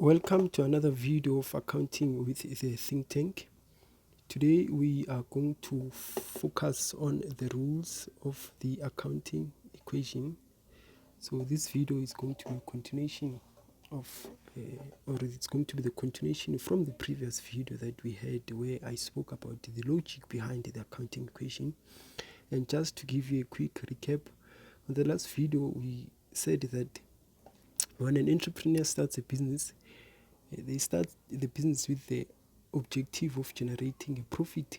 Welcome to another video of accounting with the think tank. Today we are going to focus on the rules of the accounting equation. So this video is going to be a continuation of or it's going to be the continuation from the previous video that we had, where I spoke about the logic behind the accounting equation. And just to give you a quick recap, on the last video we said that when an entrepreneur starts a business, they start the business with the objective of generating a profit.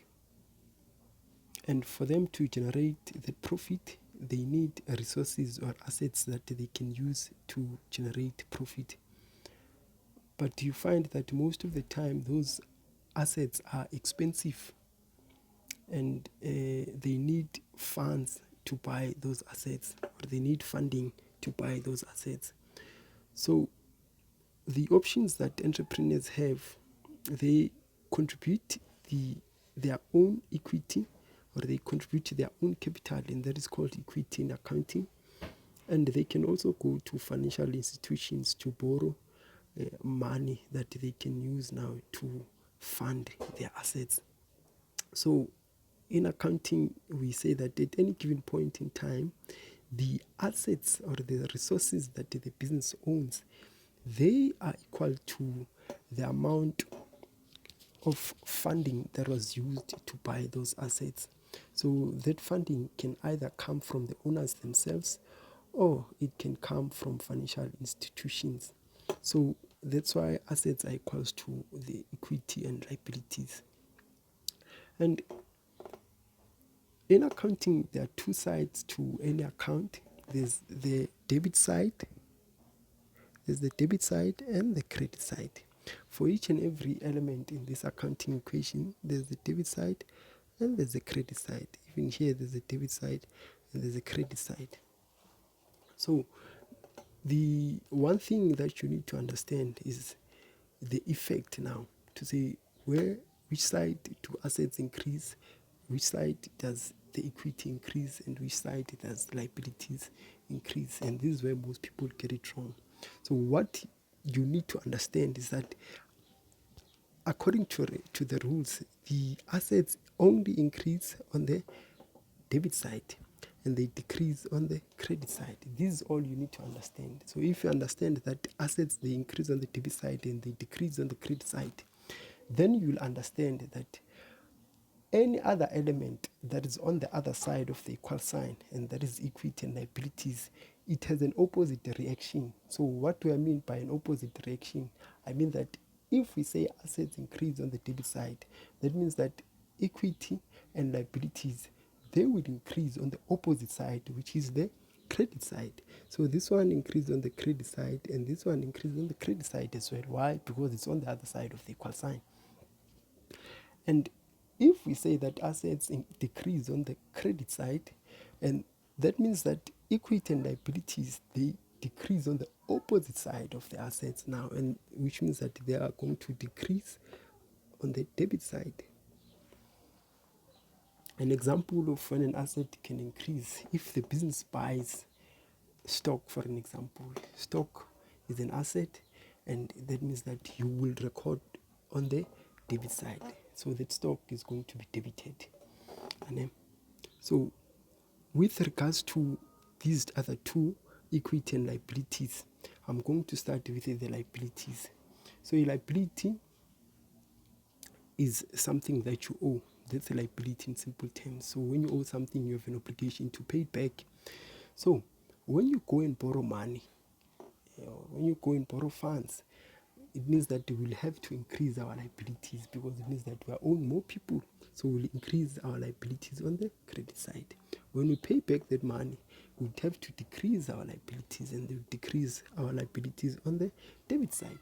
And for them to generate the profit, they need resources or assets that they can use to generate profit. But you find that most of the time those assets are expensive, and they need funds to buy those assets, or they need funding to buy those assets. So the options that entrepreneurs have, they contribute their own equity, or they contribute their own capital, and that is called equity in accounting. And they can also go to financial institutions to borrow money that they can use now to fund their assets. So in accounting, we say that at any given point in time, the assets or the resources that the business owns, they are equal to the amount of funding that was used to buy those assets. So that funding can either come from the owners themselves, or it can come from financial institutions. So that's why assets are equals to the equity and liabilities. And in accounting, there are two sides to any account. There's the debit side, and the credit side. For each and every element in this accounting equation, there's the debit side and there's the credit side. Even here, there's a debit side and there's a credit side. So the one thing that you need to understand is the effect now, to say which side do assets increase, which side does the equity increase, and which side does liabilities increase. And this is where most people get it wrong. So what you need to understand is that according to the rules, the assets only increase on the debit side and they decrease on the credit side. This is all you need to understand. So if you understand that assets, they increase on the debit side and they decrease on the credit side, then you will understand that any other element that is on the other side of the equal sign, and that is equity and liabilities, it has an opposite reaction. So what do I mean by an opposite reaction? I mean that if we say assets increase on the debit side, that means that equity and liabilities, they will increase on the opposite side, which is the credit side. So this one increases on the credit side, and this one increases on the credit side as well. Why? Because it's on the other side of the equal sign. And if we say that assets decrease on the credit side, and that means that equity and liabilities, they decrease on the opposite side of the assets now, and which means that they are going to decrease on the debit side. An example of when an asset can increase, if the business buys stock, for an example. Stock is an asset, and that means that you will record on the debit side. So that stock is going to be debited. And so with regards to these other two, equity and liabilities, I'm going to start with the liabilities. So a liability is something that you owe. That's a liability in simple terms. So when you owe something, you have an obligation to pay it back. So when you go and borrow money, when you go and borrow funds, it means that we will have to increase our liabilities, because it means that we are owing more people. So we'll increase our liabilities on the credit side. When we pay back that money, we'll have to decrease our liabilities, and they'll decrease our liabilities on the debit side.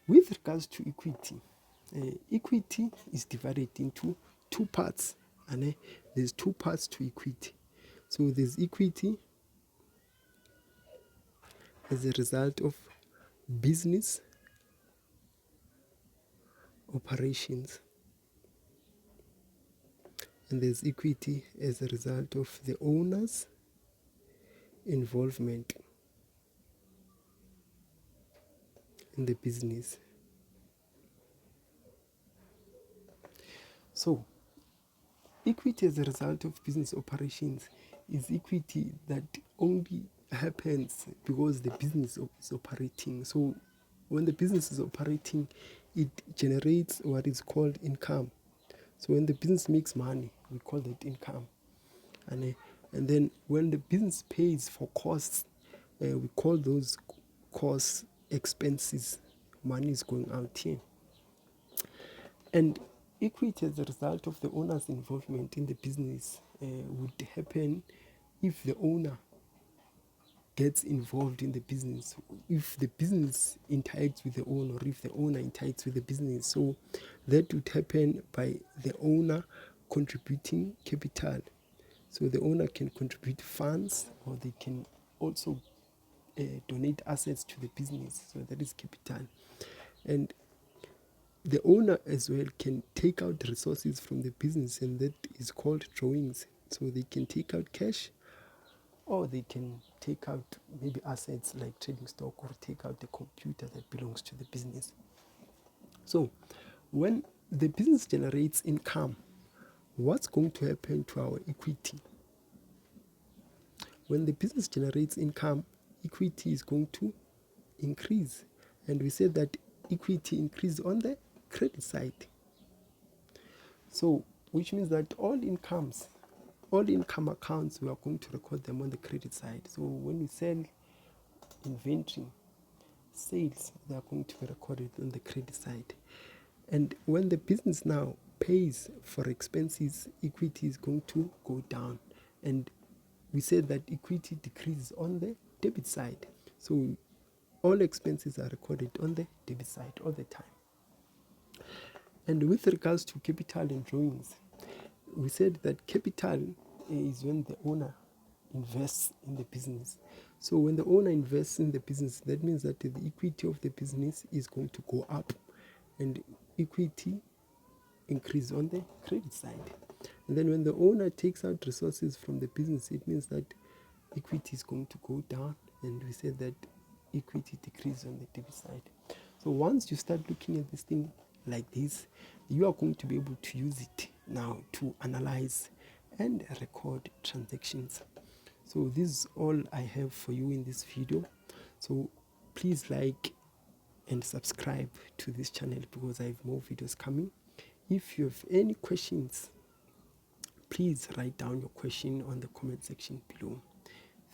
With regards to equity, equity is divided into two parts, and there's two parts to equity. So there's equity as a result of business operations, and there's equity as a result of the owner's involvement. in the business. So equity as a result of business operations is equity that only happens because the business is operating. So when the business is operating, it generates what is called income. So when the business makes money, we call that income. And then when the business pays for costs, we call those costs expenses. Money is going out here. And equity as a result of the owner's involvement in the business would happen if the owner gets involved in the business, if the business interacts with the owner, or if the owner interacts with the business. So that would happen by the owner contributing capital. So the owner can contribute funds, or they can also donate assets to the business. So that is capital. And the owner as well can take out resources from the business, and that is called drawings. So they can take out cash, or they can take out maybe assets like trading stock, or take out the computer that belongs to the business. So when the business generates income, what's going to happen to our equity? When the business generates income, equity is going to increase. And we said that equity increases on the credit side. So which means that all income accounts, we are going to record them on the credit side. So when we sell inventory, sales, they are going to be recorded on the credit side. And when the business now pays for expenses, equity is going to go down. And we said that equity decreases on the debit side. So all expenses are recorded on the debit side all the time. And with regards to capital and drawings, we said that capital is when the owner invests in the business. So when the owner invests in the business, that means that the equity of the business is going to go up, and equity increase on the credit side. And then when the owner takes out resources from the business, it means that equity is going to go down, and we said that equity decreases on the debit side. So once you start looking at this thing like this, you are going to be able to use it now to analyze and record transactions. So this is all I have for you in this video. So please like and subscribe to this channel, because I have more videos coming. If you have any questions, please write down your question on the comment section below.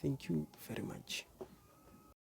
Thank you very much.